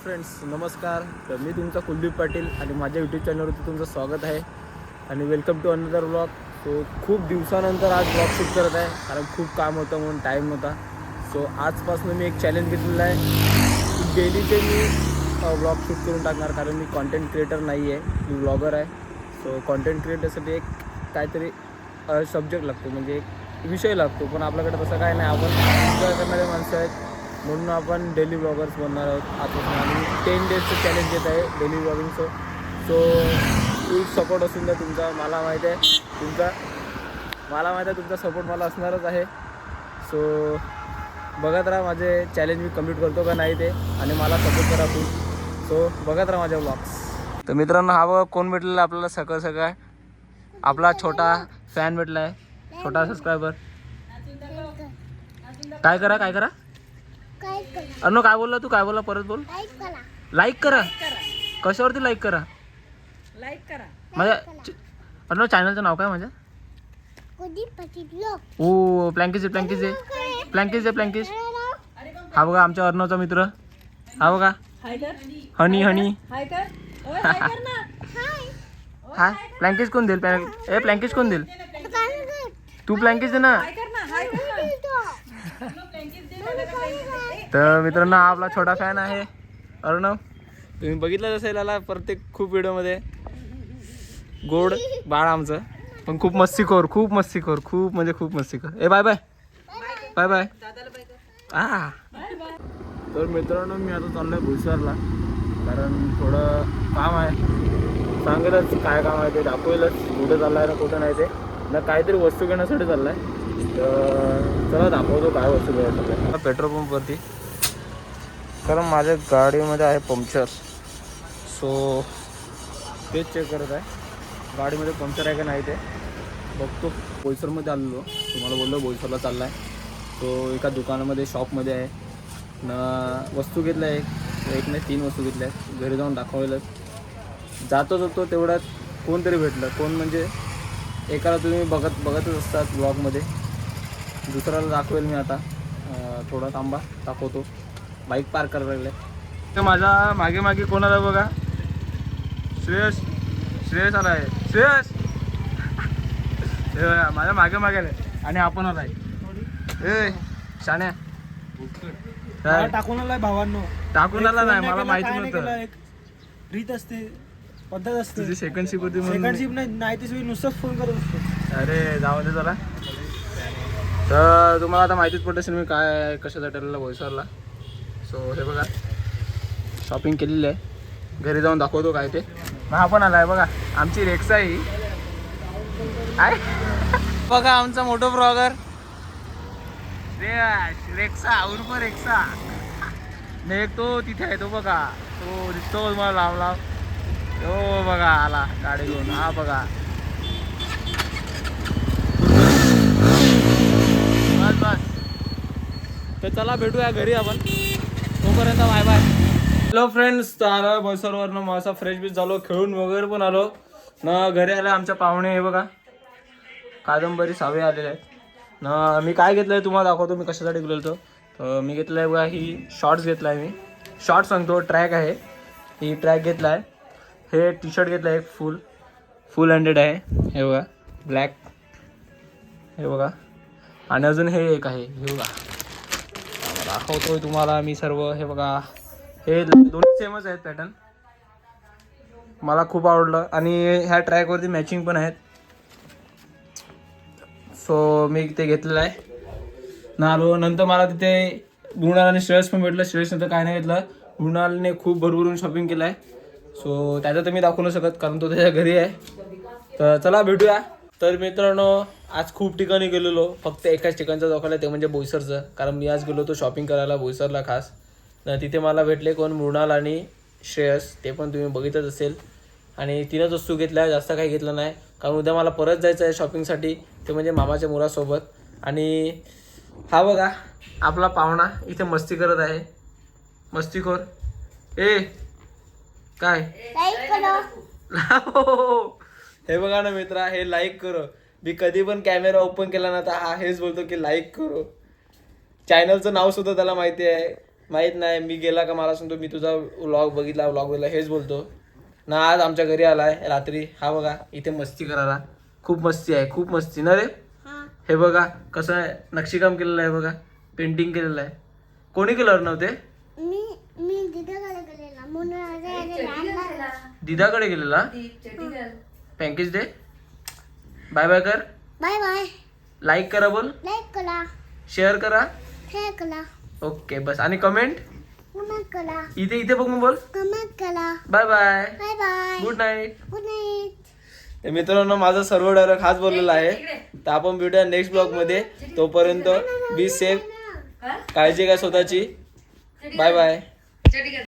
Friends नमस्कार. तर मी तुमचा कुलदीप पाटील आणि माझ्या यूट्यूब चॅनलवरती तुमचं स्वागत आहे आणि welcome to another vlog. So खूप दिवसानंतर आज व्लॉग शूट करत आहे कारण खूप काम होतं म्हणून टाईम नव्हता. सो आजपासून मी एक चॅलेंज घेतलेलं आहे की डेलीचे मी व्लॉग शूट करून टाकणार कारण मी कॉन्टेंट क्रिएटर नाही आहे, मी व्लॉगर आहे. सो कॉन्टेंट क्रिएटरसाठी एक काहीतरी सब्जेक्ट लागतो, म्हणजे एक विषय लागतो, पण आपल्याकडे तसं काय नाही. आपण एन्जॉय करणारे माणसं आहेत म्हणून आपण डेली व्लॉगर्स बनणार आहोत आजपासून. आणि 10 डेजचं चॅलेंज घेत आहे डेली व्लॉगिंगचं. सो फुल सपोर्ट असून द्या तुमचा. मला माहिती आहे तुमचा सपोर्ट मला असणारच आहे. सो बघत राहा माझे चॅलेंज मी कंप्लीट करतो का नाही ते, आणि मला सपोर्ट करा खूप. सो बघत राहा माझ्या व्लॉग्स. तर मित्रांनो, हा बघा कोण भेटलेला आपल्याला सकाळ सकाळ. आपला छोटा फॅन भेटला आहे, छोटा सबस्क्रायबर. काय करा अरे काय बोलला तू, काय बोलला परत बोल. लाईक करा. कशावरती लाईक करा? माझ्या अरे चॅनलचं नाव काय माझ्या? ओ प्लँकिश. हा बघा आमच्या अर्णवचा मित्र. हा बघा हनी. हा प्लँकिश कोण देईल? प्लँकिश कोण देईल? तू प्लँकिश दे ना. तर मित्रांनो, हा आपला छोटा फॅन आहे अर्णव. तुम्ही बघितलं असेल याला प्रत्येक खूप व्हिडिओमध्ये. गोड बाळ आमचं, पण खूप मस्तीखोर. खूप म्हणजे खूप मस्तीखोर. Bye bye. हा. तर मित्रांनो, मी आता चाललोय भुईसरला कारण थोडं काम आहे. सांगेलच काय काम आहे ते, दाखवेलच कुठे चाललं आहे ना कुठं नाही ते. ना काहीतरी वस्तू घेण्यासाठी चाललं आहे. तर चला दाखवतो काय वस्तू घ्यायला चाललं आहे. पेट्रोल पंपवरती, कारण माझ्या गाडीमध्ये आहे पंक्चर. सो तेच चेक करत आहे गाडीमध्ये पंक्चर आहे का नाही ते बघतो. बोईसरमध्ये आलेलो, तुम्हाला बोललो बोईसरला चालला आहे. तो एका दुकानामध्ये शॉपमध्ये आहे ना. वस्तू घेतल्या एक नाही 3 वस्तू घेतल्या आहेत. घरी जाऊन दाखवायला जातो तेवढ्यात कोणतरी भेटलं. कोण म्हणजे एकाला तुम्ही बघतच असतात ब्लॉगमध्ये, दुसऱ्याला दाखवेल मी आता. थोडा थांबा दाखवतो. बाईक पार्क करायला लागले. तर माझा मागे कोण आला बघा. श्रेयस आला आहे. श्रेयस माझ्या मागे आलाय आणि आपण आलाय. शाण्या टाकून आलाय भावांनो. टाकून आला नाही, मला माहिती नव्हतं. रीत असते, पद्धत असते. तुझी सेकंड शिप होती म्हणून. सेकंड शिप नाही ती नुसतंच फोन करत असतो. अरे जाऊ दे चला. तर तुम्हाला आता माहितीच पडत असेल मी काय कशासाठी आलेला बोईसरला. सो हे बघा शॉपिंग केलेली आहे. घरी जाऊन दाखवतो काय ते. हा पण आलाय बघा आमची रेक्सा ही आहे. बघा आमचा मोठो ब्लॉगर रेक्सा उर्फ रेक्सा. नाही तो तिथे आहे, तो बघा, तो दिसतो तुम्हाला लांब. तो बघा आला गाडी घेऊन. हा बघा बस. तर चला भेटूया घरी आपण. तोपर्यंत बाय बाय. हॅलो फ्रेंड्स, तर बोईसरवरनं मस्त फ्रेश बीच झालो, खेळून वगैरे पण आलो ना. घरी आले आमच्या पाहुणे. हे बघा कादंबरी सावे आलेले आहेत ना. मी काय घेतलं आहे तुम्हाला दाखवतो मी कशासाठी गेलो. तर मी घेतलं आहे बघा ही शॉर्ट्स घेतला आहे. मी शॉर्ट्स सांगतो, ट्रॅक आहे ही. ट्रॅक घेतला आहे. हे टी शर्ट घेतलं आहे, एक फुल हँडेड आहे. हे बघा ब्लॅक. हे बघा आणि अजून हे एक आहे. हे बघा दाखवतोय तुम्हाला मी सर्व. हे बघा हे दोन्ही सेमच आहेत पॅटर्न. मला खूप आवडलं आणि ह्या ट्रॅकवरती मॅचिंग पण आहेत. सो मी ते घेतलेलं आहे ना. आलो नंतर मला तिथे मृणाल आणि श्रेयस पण भेटलं. श्रेयस नंतर काय नाही घेतलं. मृणालने खूप भरभरून शॉपिंग केलं आहे. सो त्याचं तर मी दाखवू नाही शकत कारण तो त्याच्या घरी आहे. तर चला भेटूया. तर मित्रांनो, आज खूप ठिकाणी गेलेलो, फक्त एकाच ठिकाणचं दाखवलं ते म्हणजे बोईसरचं. कारण मी आज गेलो होतो शॉपिंग करायला बोईसरला खास. तिथे मला भेटले कोण, मृणाल आणि श्रेयस. ते पण तुम्ही बघितच असेल. आणि 3च वस्तू घेतल्या, जास्त काही घेतलं नाही कारण उद्या मला परत जायचं आहे शॉपिंगसाठी, ते म्हणजे मामाच्या मुलासोबत. आणि हा बघा आपला पाहुणा इथे मस्ती करत आहे, मस्तीखोर. काय हे बघा ना मित्रा, हे लाईक करो. मी कधी पण कॅमेरा ओपन केला ना तर हा हेच बोलतो की लाईक करो. चॅनलचं नाव सुद्धा त्याला माहिती आहे. माहित नाही मी गेला का मला सांगतो मी तुझा व्लॉग बघितला हेच बोलतो ना. आज आमच्या घरी आलाय रात्री. हा बघा इथे मस्ती करायला. खूप मस्ती आहे, खूप मस्ती ना रे. हे बघा कसं आहे नक्षीकाम केलेलं आहे बघा, पेंटिंग केलेलं आहे. कोणी केलं नव्हते? दिदाकडे गेलेला. पँकेज दे. बाय बाय कर. Bye bye. लाईक करा, बोल. लाईक करा. शेअर करा. शेअर करा. ओके बस. आणि कमेंट कमेंट करा. इथे बघून बोल. कमेंट करा. Bye bye. Bye bye. Good night. Good night. तर मित्रांनो माझा सर्व डायलॉग हाच बोललेला आहे. तर आपण भेटूया नेक्स्ट ब्लॉग मध्ये. तोपर्यंत बी सेफ. काळजी घ्या स्वतःची. Bye bye.